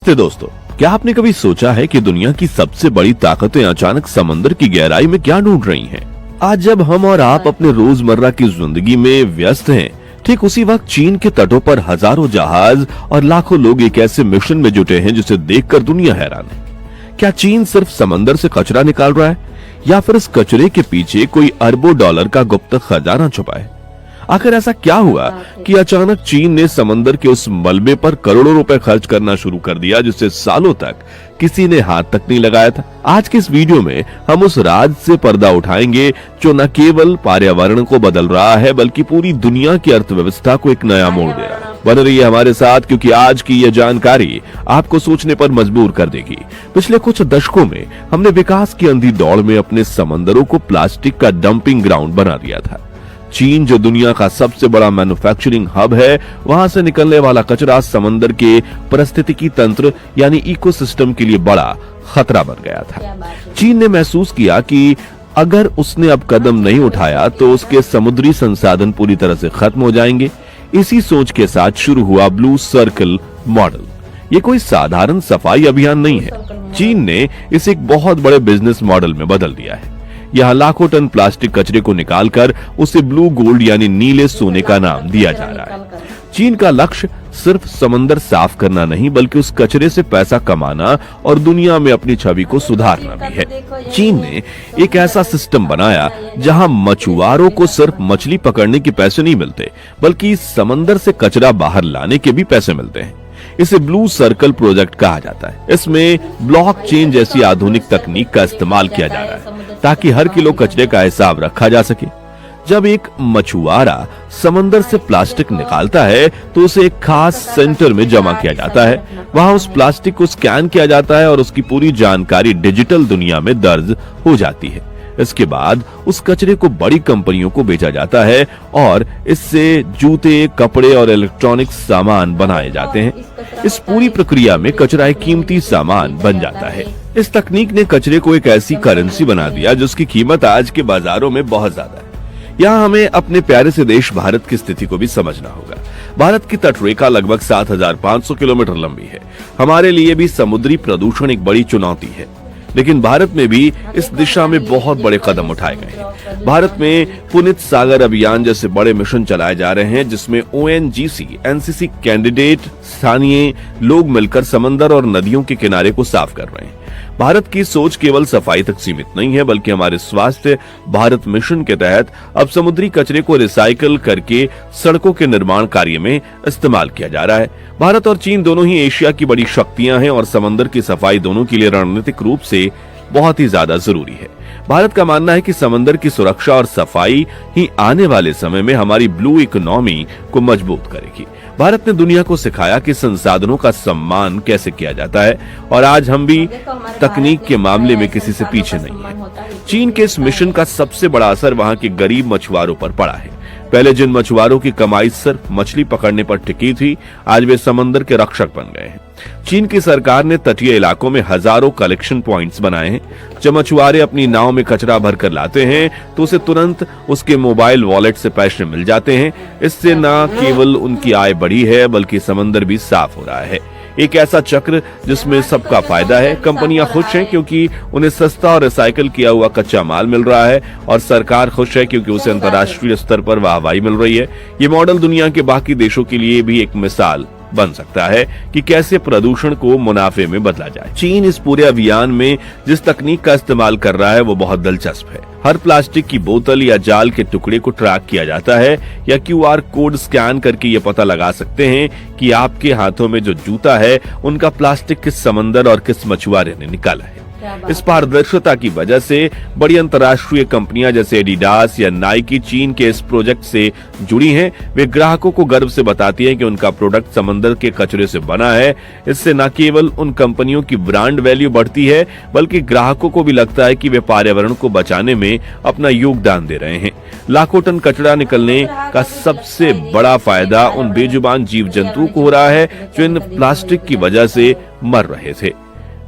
तो दोस्तों, क्या आपने कभी सोचा है कि दुनिया की सबसे बड़ी ताकतें अचानक समंदर की गहराई में क्या ढूंढ रही हैं? आज जब हम और आप अपने रोजमर्रा की जिंदगी में व्यस्त हैं, ठीक उसी वक्त चीन के तटों पर हजारों जहाज और लाखों लोग एक ऐसे मिशन में जुटे हैं जिसे देखकर दुनिया हैरान है। क्या चीन सिर्फ समंदर से कचरा निकाल रहा है, या फिर इस कचरे के पीछे कोई अरबों डॉलर का गुप्त खजाना छुपा है? आखिर ऐसा क्या हुआ कि अचानक चीन ने समंदर के उस मलबे पर करोड़ों रुपए खर्च करना शुरू कर दिया जिसे सालों तक किसी ने हाथ तक नहीं लगाया था? आज के इस वीडियो में हम उस राज से पर्दा उठाएंगे जो न केवल पर्यावरण को बदल रहा है बल्कि पूरी दुनिया की अर्थव्यवस्था को एक नया मोड़ दे रहा है। बने रहिए हमारे साथ, क्योंकि आज की यह जानकारी आपको सोचने पर मजबूर कर देगी। पिछले कुछ दशकों में हमने विकास की अंधी दौड़ में अपने समंदरों को प्लास्टिक का डंपिंग ग्राउंड बना दिया था। चीन, जो दुनिया का सबसे बड़ा मैन्युफैक्चरिंग हब है, वहां से निकलने वाला कचरा समंदर के पारिस्थितिकी तंत्र यानी इकोसिस्टम के लिए बड़ा खतरा बन गया था। चीन ने महसूस किया कि अगर उसने अब कदम नहीं उठाया तो उसके समुद्री संसाधन पूरी तरह से खत्म हो जाएंगे। इसी सोच के साथ शुरू हुआ ब्लू सर्कल मॉडल। ये कोई साधारण सफाई अभियान नहीं है। चीन ने इसे एक बहुत बड़े बिजनेस मॉडल में बदल दिया है। यहाँ लाखों टन प्लास्टिक कचरे को निकालकर उसे ब्लू गोल्ड यानी नीले सोने का नाम दिया जा रहा है। चीन का लक्ष्य सिर्फ समंदर साफ करना नहीं बल्कि उस कचरे से पैसा कमाना और दुनिया में अपनी छवि को सुधारना भी है। चीन ने एक ऐसा सिस्टम बनाया जहां मछुआरों को सिर्फ मछली पकड़ने के पैसे नहीं मिलते बल्कि समंदर से कचरा बाहर लाने के भी पैसे मिलते हैं। इसे ब्लू सर्कल प्रोजेक्ट कहा जाता है। इसमें ब्लॉकचेन जैसी आधुनिक तकनीक का इस्तेमाल किया जा रहा है ताकि हर किलो कचरे का हिसाब रखा जा सके। जब एक मछुआरा समंदर से प्लास्टिक निकालता है तो उसे एक खास सेंटर में जमा किया जाता है। वहां उस प्लास्टिक को स्कैन किया जाता है और उसकी पूरी जानकारी डिजिटल दुनिया में दर्ज हो जाती है। इसके बाद उस कचरे को बड़ी कंपनियों को बेचा जाता है और इससे जूते, कपड़े और इलेक्ट्रॉनिक सामान बनाए जाते हैं। इस पूरी प्रक्रिया में कचरा एक कीमती सामान बन जाता है। इस तकनीक ने कचरे को एक ऐसी करेंसी बना दिया जिसकी कीमत आज के बाजारों में बहुत ज्यादा है। यहाँ हमें अपने प्यारे से देश भारत की स्थिति को भी समझना होगा। भारत की तटरेखा लगभग 7,500 किलोमीटर लंबी है। हमारे लिए भी समुद्री प्रदूषण एक बड़ी चुनौती है, लेकिन भारत में भी इस दिशा में बहुत बड़े कदम उठाए गए हैं। भारत में पुनीत सागर अभियान जैसे बड़े मिशन चलाए जा रहे हैं जिसमें ONGC, NCC कैंडिडेट, स्थानीय लोग मिलकर समंदर और नदियों के किनारे को साफ कर रहे हैं। भारत की सोच केवल सफाई तक सीमित नहीं है बल्कि हमारे स्वास्थ्य भारत मिशन के तहत अब समुद्री कचरे को रिसाइकल करके सड़कों के निर्माण कार्य में इस्तेमाल किया जा रहा है। भारत और चीन दोनों ही एशिया की बड़ी शक्तियां हैं और समंदर की सफाई दोनों के लिए रणनीतिक रूप से बहुत ही ज्यादा जरूरी है। भारत का मानना है कि समंदर की सुरक्षा और सफाई ही आने वाले समय में हमारी ब्लू इकोनॉमी को मजबूत करेगी। भारत ने दुनिया को सिखाया कि संसाधनों का सम्मान कैसे किया जाता है और आज हम भी तकनीक के मामले में किसी से पीछे नहीं है। चीन के इस मिशन का सबसे बड़ा असर वहां के गरीब मछुआरों पर पड़ा है। पहले जिन मछुआरों की कमाई सिर्फ मछली पकड़ने पर टिकी थी, आज वे समंदर के रक्षक बन गए हैं। चीन की सरकार ने तटीय इलाकों में हजारों कलेक्शन पॉइंट्स बनाए हैं। जब मछुआरे अपनी नाव में कचरा भरकर लाते हैं तो उसे तुरंत उसके मोबाइल वॉलेट से पैसे मिल जाते हैं। इससे न केवल उनकी आय बढ़ी है बल्कि समंदर भी साफ हो रहा है। एक ऐसा चक्र जिसमें सबका फायदा है। कंपनियां खुश हैं क्योंकि उन्हें सस्ता और रिसाइकल किया हुआ कच्चा माल मिल रहा है और सरकार खुश है क्योंकि उसे अंतर्राष्ट्रीय स्तर पर वाहवाही मिल रही है। ये मॉडल दुनिया के बाकी देशों के लिए भी एक मिसाल बन सकता है कि कैसे प्रदूषण को मुनाफे में बदला जाए। चीन इस पूरे अभियान में जिस तकनीक का इस्तेमाल कर रहा है वो बहुत दिलचस्प है। हर प्लास्टिक की बोतल या जाल के टुकड़े को ट्रैक किया जाता है या QR कोड स्कैन करके ये पता लगा सकते हैं कि आपके हाथों में जो जूता है उनका प्लास्टिक किस समंदर और किस मछुआरे ने निकाला है। इस पारदर्शिता की वजह से बड़ी अंतर्राष्ट्रीय कंपनियां जैसे एडिडास या नाइकी चीन के इस प्रोजेक्ट से जुड़ी हैं। वे ग्राहकों को गर्व से बताती हैं कि उनका प्रोडक्ट समंदर के कचरे से बना है। इससे न केवल उन कंपनियों की ब्रांड वैल्यू बढ़ती है बल्कि ग्राहकों को भी लगता है कि वे पर्यावरण को बचाने में अपना योगदान दे रहे हैं। लाखों टन कचरा निकलने का सबसे बड़ा फायदा उन बेजुबान जीव जंतुओं को हो रहा है जो इन प्लास्टिक की वजह से मर रहे थे।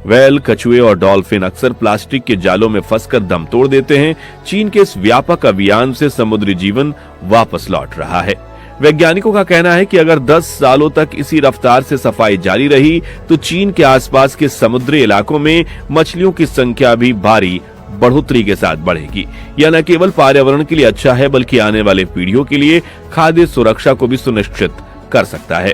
व्हेल, कछुए और डॉल्फिन अक्सर प्लास्टिक के जालों में फंसकर दम तोड़ देते हैं। चीन के इस व्यापक अभियान से समुद्री जीवन वापस लौट रहा है। वैज्ञानिकों का कहना है कि अगर 10 सालों तक इसी रफ्तार से सफाई जारी रही तो चीन के आसपास के समुद्री इलाकों में मछलियों की संख्या भी भारी बढ़ोतरी के साथ बढ़ेगी। यह न केवल पर्यावरण के लिए अच्छा है बल्कि आने वाले पीढ़ियों के लिए खाद्य सुरक्षा को भी सुनिश्चित कर सकता है।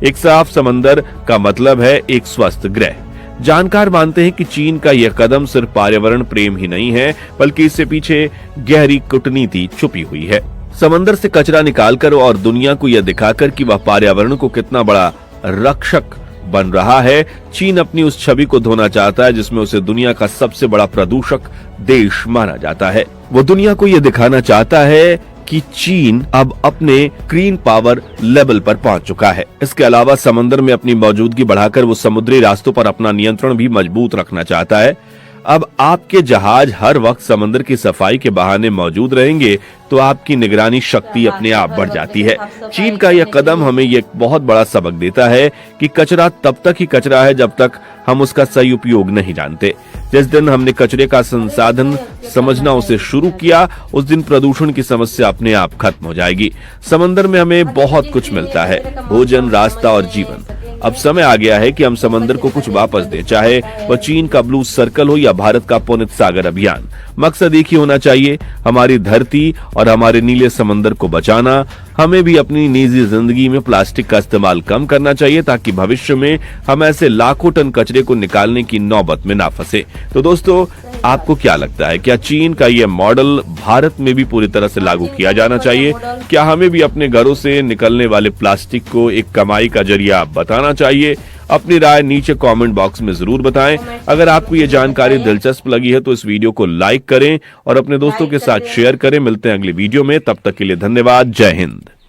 एक साफ समंदर का मतलब है एक स्वस्थ ग्रह। जानकार मानते हैं कि चीन का यह कदम सिर्फ पर्यावरण प्रेम ही नहीं है बल्कि इससे पीछे गहरी कूटनीति छुपी हुई है। समंदर से कचरा निकालकर और दुनिया को यह दिखाकर कि वह पर्यावरण को कितना बड़ा रक्षक बन रहा है, चीन अपनी उस छवि को धोना चाहता है जिसमें उसे दुनिया का सबसे बड़ा प्रदूषक देश माना जाता है। वो दुनिया को यह दिखाना चाहता है कि चीन अब अपने ग्रीन पावर लेवल पर पहुंच चुका है। इसके अलावा समंदर में अपनी मौजूदगी बढ़ाकर वो समुद्री रास्तों पर अपना नियंत्रण भी मजबूत रखना चाहता है। अब आपके जहाज हर वक्त समंदर की सफाई के बहाने मौजूद रहेंगे तो आपकी निगरानी शक्ति अपने आप बढ़ जाती है। चीन का यह कदम हमें यह बहुत बड़ा सबक देता है कि कचरा तब तक ही कचरा है जब तक हम उसका सही उपयोग नहीं जानते। जिस दिन हमने कचरे का संसाधन समझना उसे शुरू किया, उस दिन प्रदूषण की समस्या अपने आप खत्म हो जाएगी। समंदर में हमें बहुत कुछ मिलता है, भोजन, रास्ता और जीवन। अब समय आ गया है कि हम समंदर को कुछ वापस दें, चाहे वह चीन का ब्लू सर्कल हो या भारत का पुनित सागर अभियान। मकसद एक ही होना चाहिए, हमारी धरती और हमारे नीले समंदर को बचाना। हमें भी अपनी निजी जिंदगी में प्लास्टिक का इस्तेमाल कम करना चाहिए ताकि भविष्य में हम ऐसे लाखों टन कचरे को निकालने की नौबत में ना फंसे। तो दोस्तों, आपको क्या लगता है, क्या चीन का यह मॉडल भारत में भी पूरी तरह से लागू किया जाना चाहिए? क्या हमें भी अपने घरों से निकलने वाले प्लास्टिक को एक कमाई का जरिया बताना चाहिए? अपनी राय नीचे कमेंट बॉक्स में जरूर बताएं। अगर आपको ये जानकारी दिलचस्प लगी है तो इस वीडियो को लाइक करें और अपने दोस्तों के साथ शेयर करें। मिलते हैं अगली वीडियो में, तब तक के लिए धन्यवाद। जय हिंद।